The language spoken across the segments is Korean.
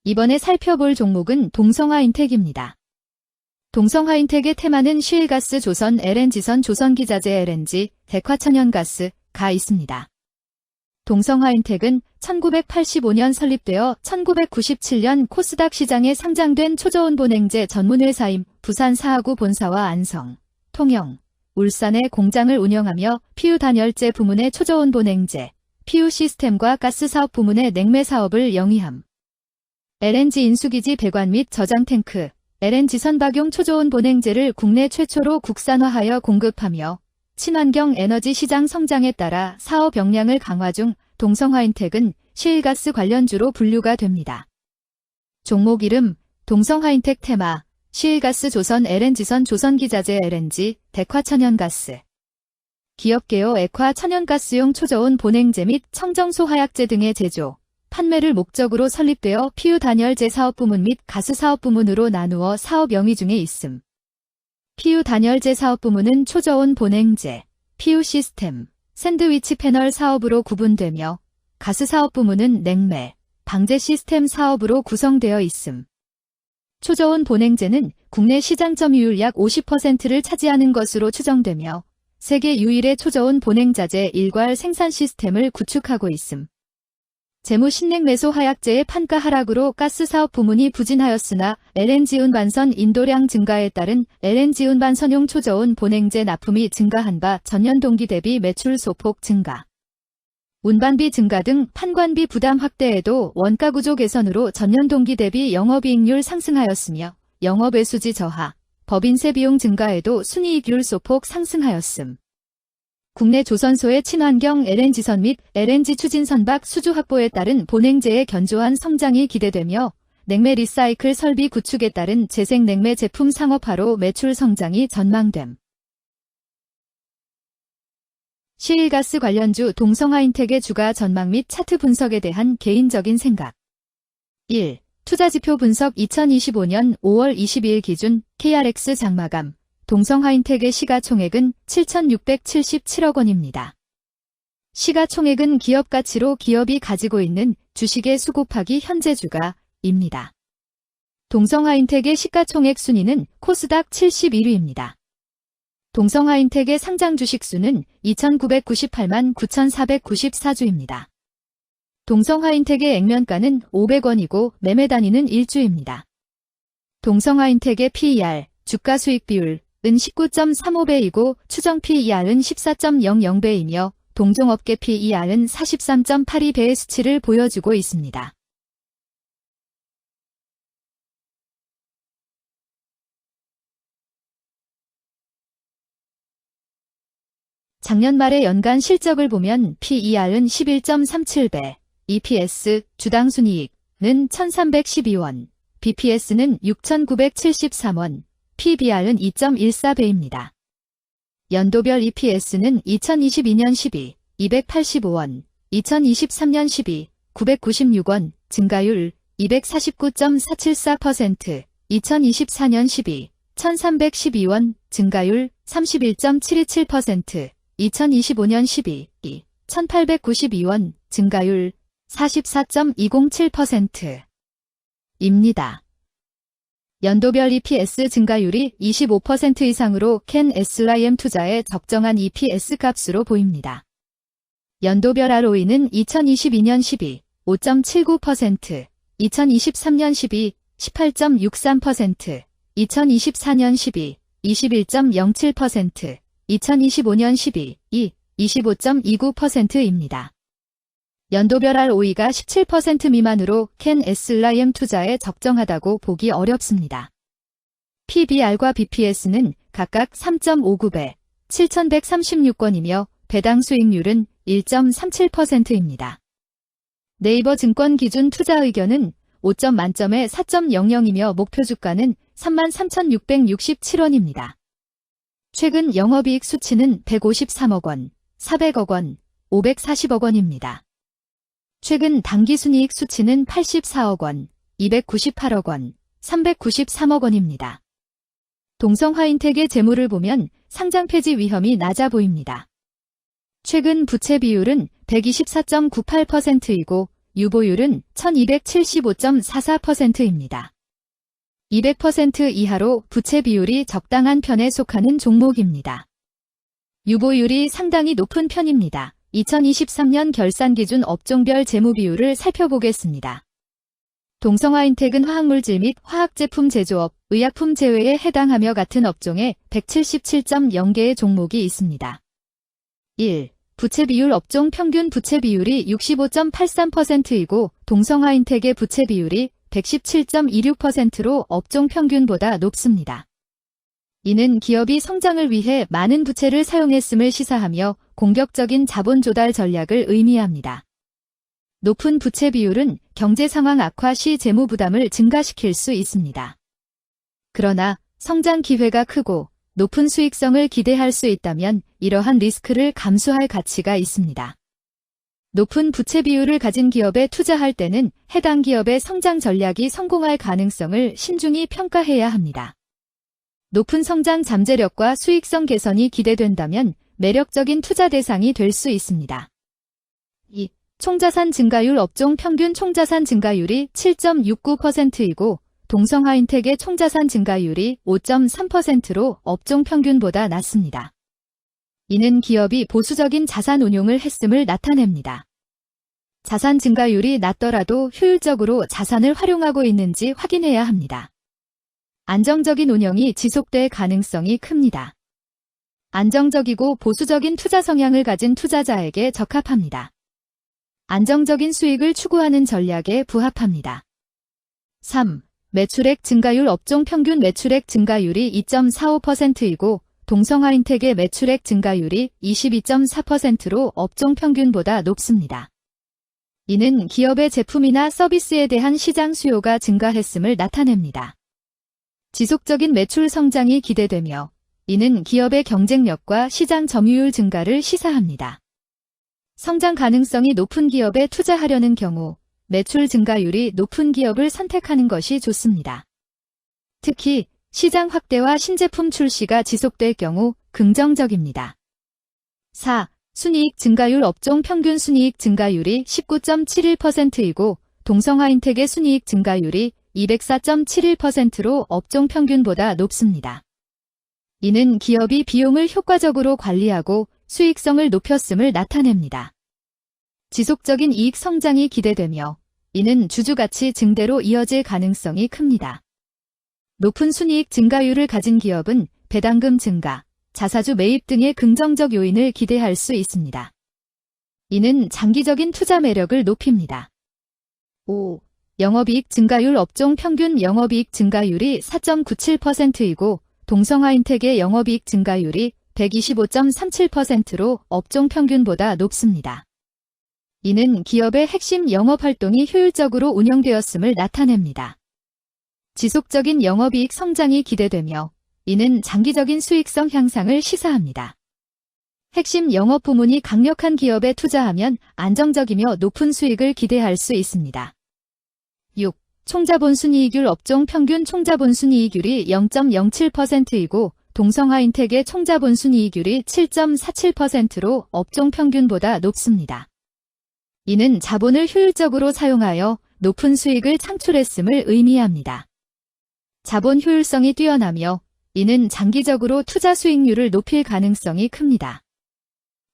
이번에 살펴볼 종목은 동성화인텍입니다. 동성화인텍의 테마는 셰일가스 조선 LNG선 조선기자재 LNG, 대화천연가스가 있습니다. 동성화인텍은 1985년 설립되어 1997년 코스닥 시장에 상장된 초저온 본행제 전문회사임. 부산 사하구 본사와 안성, 통영, 울산에 공장을 운영하며 PU 단열재 부문의 초저온 본행제, PU 시스템과 가스 사업 부문의 냉매 사업을 영위함. LNG 인수기지 배관 및 저장 탱크, LNG선 박용 초저온 본행제를 국내 최초로 국산화하여 공급하며 친환경 에너지 시장 성장에 따라 사업 역량을 강화 중. 동성화인텍은 셰일가스 관련주로 분류가 됩니다. 종목 이름, 동성화인텍 테마, 셰일가스 조선 LNG선 조선기자재 LNG, 대화천연가스. 기업개요 액화 천연가스용 초저온 본행제 및 청정소 화약제 등의 제조, 판매를 목적으로 설립되어 PU 단열재 사업부문 및 가스 사업부문으로 나누어 사업 영위 중에 있음. PU 단열재 사업부문은 초저온 본행제, PU 시스템, 샌드위치 패널 사업으로 구분되며 가스 사업 부문은 냉매, 방제 시스템 사업으로 구성되어 있음. 초저온 본행제는 국내 시장 점유율 약 50%를 차지하는 것으로 추정되며 세계 유일의 초저온 본행자재 일괄 생산 시스템을 구축하고 있음. 재무 신냉매소 하약제의 판가 하락으로 가스 사업 부문이 부진하였으나 LNG 운반선 인도량 증가에 따른 LNG 운반선용 초저온 본행제 납품이 증가한 바 전년 동기 대비 매출 소폭 증가. 운반비 증가 등 판관비 부담 확대에도 원가 구조 개선으로 전년 동기 대비 영업이익률 상승하였으며 영업외수지 저하, 법인세 비용 증가에도 순이익률 소폭 상승하였음. 국내 조선소의 친환경 LNG선 및 LNG 추진 선박 수주 확보에 따른 본행제의 견조한 성장이 기대되며 냉매 리사이클 설비 구축에 따른 재생 냉매 제품 상업화로 매출 성장이 전망됨. 셰일가스 관련주 동성화인텍의 주가 전망 및 차트 분석에 대한 개인적인 생각. 1. 투자지표 분석 2025년 5월 22일 기준 KRX 장마감. 동성화인텍의 시가총액은 7,677억 원입니다. 시가총액은 기업가치로 기업이 가지고 있는 주식의 수 곱하기 현재 주가입니다. 동성화인텍의 시가총액 순위는 코스닥 71위입니다. 동성화인텍의 상장 주식 수는 2,998만 9,494주입니다. 동성화인텍의 액면가는 500원이고 매매 단위는 1주입니다. 동성화인텍의 PER, 주가 수익 비율, 은 19.35배이고 추정 PER은 14.00배이며 동종업계 PER은 43.82배의 수치를 보여주고 있습니다. 작년 말의 연간 실적을 보면 PER은 11.37배, EPS, 주당 순이익은 1,312원, BPS는 6,973원, PBR은 2.14배입니다. 연도별 EPS는 2022년 12, 285원, 2023년 12, 996원, 증가율 249.474%, 2024년 12, 1312원, 증가율 31.727%, 2025년 12, 1892원, 증가율 44.207%입니다. 연도별 EPS 증가율이 25% 이상으로 캔 SRM 투자에 적정한 EPS 값으로 보입니다. 연도별 ROE는 2022년 12, 5.79%, 2023년 12, 18.63%, 2024년 12, 21.07%, 2025년 12, 25.29%입니다. 연도별 ROE가 17% 미만으로 캔 SRM 투자에 적정하다고 보기 어렵습니다. PBR과 BPS는 각각 3.59배, 7,136원이며 배당 수익률은 1.37%입니다. 네이버 증권 기준 투자 의견은 5점 만점에 4.00이며 목표 주가는 33,667원입니다. 최근 영업이익 수치는 153억 원, 400억 원, 540억 원입니다. 최근 당기순이익 수치는 84억 원, 298억 원, 393억 원입니다. 동성화인텍의 재물을 보면 상장 폐지 위험이 낮아 보입니다. 최근 부채 비율은 124.98%이고 유보율은 1275.44%입니다. 200% 이하로 부채 비율이 적당한 편에 속하는 종목입니다. 유보율이 상당히 높은 편입니다. 2023년 결산 기준 업종별 재무 비율을 살펴보겠습니다. 동성하인텍은 화학물질 및 화학제품 제조업, 의약품 제외에 해당하며 같은 업종에 177.0개의 종목이 있습니다. 1. 부채 비율 업종 평균 부채 비율이 65.83%이고 동성하인텍의 부채 비율이 117.26%로 업종 평균보다 높습니다. 이는 기업이 성장을 위해 많은 부채를 사용했음을 시사하며 공격적인 자본 조달 전략을 의미합니다. 높은 부채 비율은 경제 상황 악화 시 재무 부담을 증가시킬 수 있습니다. 그러나 성장 기회가 크고 높은 수익성을 기대할 수 있다면 이러한 리스크를 감수할 가치가 있습니다. 높은 부채 비율을 가진 기업에 투자할 때는 해당 기업의 성장 전략이 성공할 가능성을 신중히 평가해야 합니다. 높은 성장 잠재력과 수익성 개선이 기대된다면 매력적인 투자 대상이 될 수 있습니다. 2. 총자산 증가율 업종 평균 총자산 증가율이 7.69%이고 동성하인텍의 총자산 증가율이 5.3%로 업종 평균보다 낮습니다. 이는 기업이 보수적인 자산 운용을 했음을 나타냅니다. 자산 증가율이 낮더라도 효율적으로 자산을 활용하고 있는지 확인해야 합니다. 안정적인 운영이 지속될 가능성이 큽니다. 안정적이고 보수적인 투자 성향을 가진 투자자에게 적합합니다. 안정적인 수익을 추구하는 전략에 부합합니다. 3. 매출액 증가율 업종 평균 매출액 증가율이 2.45%이고 동성하인텍의 매출액 증가율이 22.4%로 업종 평균보다 높습니다. 이는 기업의 제품이나 서비스에 대한 시장 수요가 증가했음을 나타냅니다. 지속적인 매출 성장이 기대되며 이는 기업의 경쟁력과 시장 점유율 증가를 시사합니다. 성장 가능성이 높은 기업에 투자하려는 경우 매출 증가율이 높은 기업을 선택하는 것이 좋습니다. 특히 시장 확대와 신제품 출시가 지속될 경우 긍정적입니다. 4. 순이익 증가율 업종 평균 순이익 증가율이 19.71%이고 동성하인텍의 순이익 증가율이 204.71%로 업종 평균보다 높습니다. 이는 기업이 비용을 효과적으로 관리하고 수익성을 높였음을 나타냅니다. 지속적인 이익 성장이 기대되며 이는 주주가치 증대로 이어질 가능성이 큽니다. 높은 순이익 증가율을 가진 기업은 배당금 증가, 자사주 매입 등의 긍정적 요인을 기대할 수 있습니다. 이는 장기적인 투자 매력을 높입니다. 5. 영업이익 증가율 업종 평균 영업이익 증가율이 4.97%이고 동성하인텍의 영업이익 증가율이 125.37%로 업종 평균보다 높습니다. 이는 기업의 핵심 영업활동이 효율적으로 운영되었음을 나타냅니다. 지속적인 영업이익 성장이 기대되며 이는 장기적인 수익성 향상을 시사합니다. 핵심 영업 부문이 강력한 기업에 투자하면 안정적이며 높은 수익을 기대할 수 있습니다. 6. 총자본 순이익률 업종 평균 총자본 순이익률이 0.07%이고 동성하인텍의 총자본 순이익률이 7.47%로 업종 평균보다 높습니다. 이는 자본을 효율적으로 사용하여 높은 수익을 창출했음을 의미합니다. 자본 효율성이 뛰어나며 이는 장기적으로 투자 수익률을 높일 가능성이 큽니다.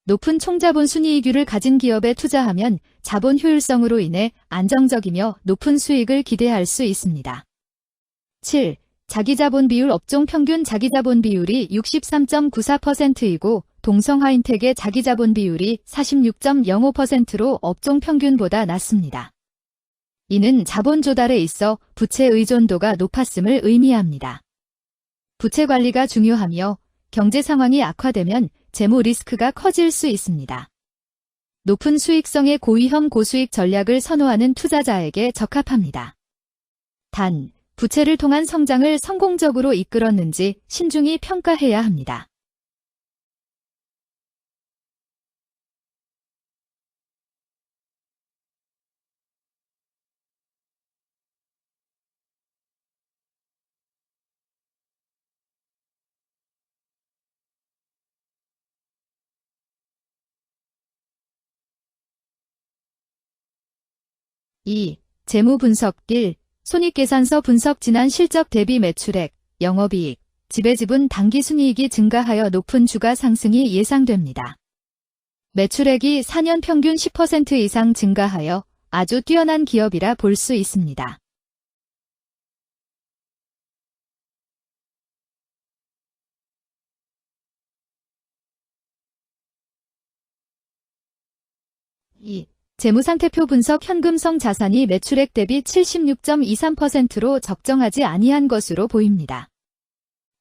높은 총자본 순이익률을 가진 기업에 투자하면 자본 효율성으로 인해 안정적이며 높은 수익을 기대할 수 있습니다. 7. 자기자본 비율 업종 평균 자기자본 비율이 63.94%이고 동성하인텍의 자기자본 비율이 46.05%로 업종 평균보다 낮습니다. 이는 자본 조달에 있어 부채 의존도가 높았음을 의미합니다. 부채 관리가 중요하며 경제 상황이 악화되면 재무 리스크가 커질 수 있습니다. 높은 수익성의 고위험 고수익 전략을 선호하는 투자자에게 적합합니다. 단, 부채를 통한 성장을 성공적으로 이끌었는지 신중히 평가해야 합니다. 2. 재무 분석 1. 손익계산서 분석 지난 실적 대비 매출액, 영업이익, 지배지분 당기순이익이 증가하여 높은 주가 상승이 예상됩니다. 매출액이 4년 평균 10% 이상 증가하여 아주 뛰어난 기업이라 볼 수 있습니다. 이 재무상태표 분석 현금성 자산이 매출액 대비 76.23%로 적정하지 아니한 것으로 보입니다.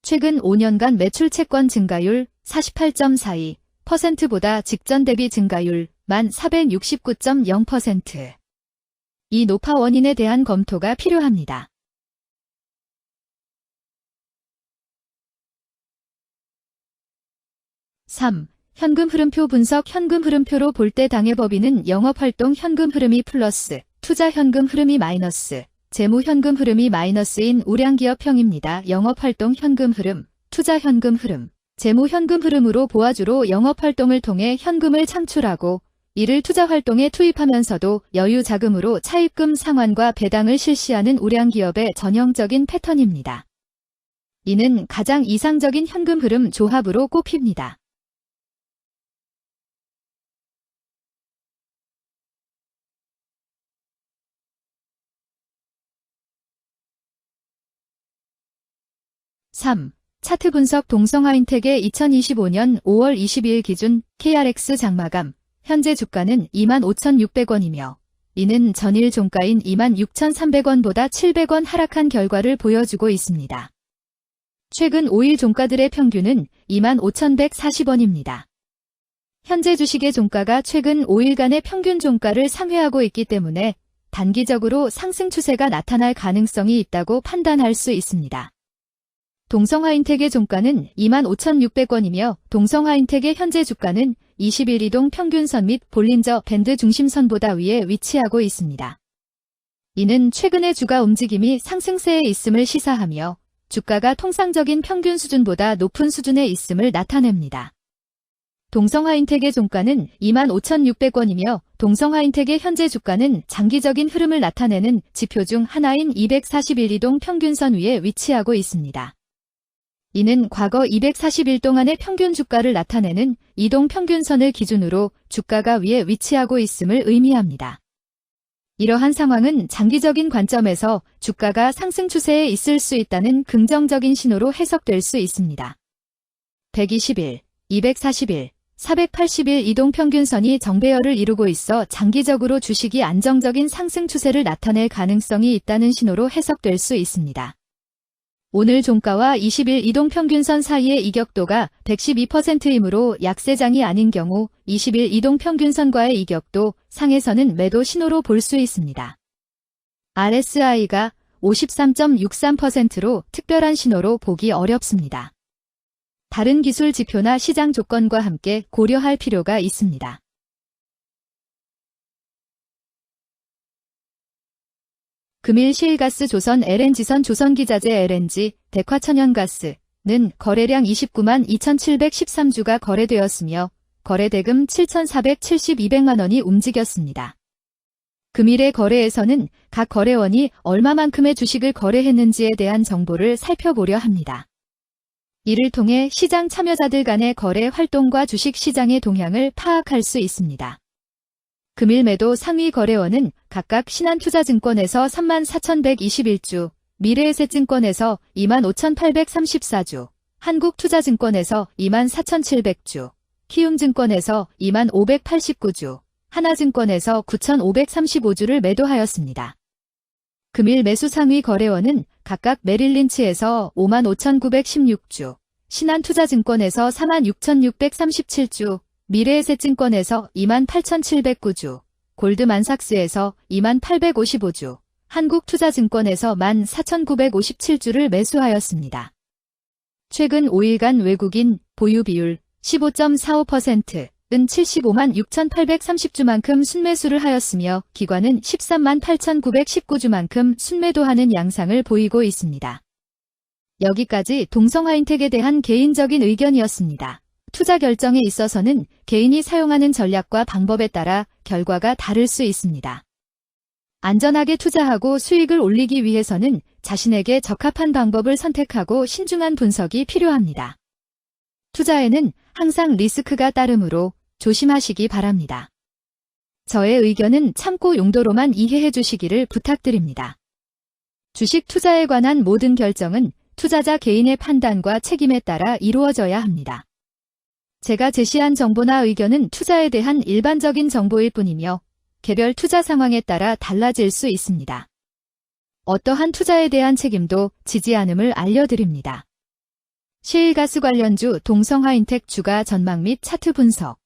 최근 5년간 매출 채권 증가율 48.42%보다 직전 대비 증가율 1469.0%. 이 노파 원인에 대한 검토가 필요합니다. (3) 현금 흐름표 분석 현금 흐름표로 볼 때 당해법인은 영업활동 현금 흐름이 플러스, 투자 현금 흐름이 마이너스, 재무 현금 흐름이 마이너스인 우량기업형입니다. 영업활동 현금 흐름, 투자 현금 흐름, 재무 현금 흐름으로 보아주로 영업활동을 통해 현금을 창출하고 이를 투자활동에 투입하면서도 여유 자금으로 차입금 상환과 배당을 실시하는 우량기업의 전형적인 패턴입니다. 이는 가장 이상적인 현금 흐름 조합으로 꼽힙니다. (3) 차트 분석 동성하인텍의 2025년 5월 22일 기준 KRX 장마감, 현재 주가는 25,600원이며 이는 전일 종가인 26,300원보다 700원 하락한 결과를 보여주고 있습니다. 최근 5일 종가들의 평균은 25,140원입니다. 현재 주식의 종가가 최근 5일간의 평균 종가를 상회하고 있기 때문에 단기적으로 상승 추세가 나타날 가능성이 있다고 판단할 수 있습니다. 동성하인텍의 종가는 25,600원이며 동성하인텍의 현재 주가는 20일 이동 평균선 및 볼린저 밴드 중심선보다 위에 위치하고 있습니다. 이는 최근의 주가 움직임이 상승세에 있음을 시사하며 주가가 통상적인 평균 수준보다 높은 수준에 있음을 나타냅니다. 동성하인텍의 종가는 25,600원이며 동성하인텍의 현재 주가는 장기적인 흐름을 나타내는 지표 중 하나인 241 이동 평균선 위에 위치하고 있습니다. 이는 과거 241 동안의 평균 주가를 나타내는 이동 평균선을 기준으로 주가가 위에 위치하고 있음을 의미합니다. 이러한 상황은 장기적인 관점에서 주가가 상승 추세에 있을 수 있다는 긍정적인 신호로 해석될 수 있습니다. 121, 241, 481 이동 평균선이 정배열을 이루고 있어 장기적으로 주식이 안정적인 상승 추세를 나타낼 가능성이 있다는 신호로 해석될 수 있습니다. 오늘 종가와 20일 이동평균선 사이의 이격도가 112%이므로 약세장이 아닌 경우 20일 이동평균선과의 이격도 상에서는 매도 신호로 볼 수 있습니다. RSI가 53.63%로 특별한 신호로 보기 어렵습니다. 다른 기술 지표나 시장 조건과 함께 고려할 필요가 있습니다. 금일 시일가스 조선 LNG선 조선기자재 LNG, 대화천연가스는 거래량 29만 2,713주가 거래되었으며 거래대금 7,472백만원이 움직였습니다. 금일의 거래에서는 각 거래원이 얼마만큼의 주식을 거래했는지에 대한 정보를 살펴보려 합니다. 이를 통해 시장 참여자들 간의 거래 활동과 주식 시장의 동향을 파악할 수 있습니다. 금일 매도 상위 거래원은 각각 신한투자증권에서 34,121주, 미래에셋증권에서 25,834주, 한국투자증권에서 24,700주, 키움증권에서 25,589주, 하나증권에서 9,535주를 매도하였습니다. 금일 매수 상위 거래원은 각각 메릴린치에서 55,916주, 신한투자증권에서 46,637주, 미래에셋증권에서 28,709주, 골드만삭스에서 28,855주, 한국투자증권에서 14,957주를 매수하였습니다. 최근 5일간 외국인 보유 비율 15.45%은 75만 6,830주만큼 순매수를 하였으며 기관은 13만 8,919주만큼 순매도하는 양상을 보이고 있습니다. 여기까지 동성하인텍에 대한 개인적인 의견이었습니다. 투자 결정에 있어서는 개인이 사용하는 전략과 방법에 따라 결과가 다를 수 있습니다. 안전하게 투자하고 수익을 올리기 위해서는 자신에게 적합한 방법을 선택하고 신중한 분석이 필요합니다. 투자에는 항상 리스크가 따르므로 조심하시기 바랍니다. 저의 의견은 참고 용도로만 이해해 주시기를 부탁드립니다. 주식 투자에 관한 모든 결정은 투자자 개인의 판단과 책임에 따라 이루어져야 합니다. 제가 제시한 정보나 의견은 투자에 대한 일반적인 정보일 뿐이며 개별 투자 상황에 따라 달라질 수 있습니다. 어떠한 투자에 대한 책임도 지지 않음을 알려드립니다. 셰일가스 관련주 동성하인텍 주가 전망 및 차트 분석